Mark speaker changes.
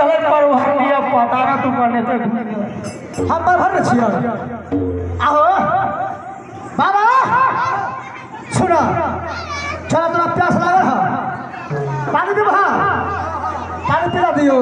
Speaker 1: रहले पर हरिया पता ना तू करने से
Speaker 2: हम पर भर छिया आहो बाबा सुना चला तोरा प्यास लागल है पानी दे बहा पानी पिला दियो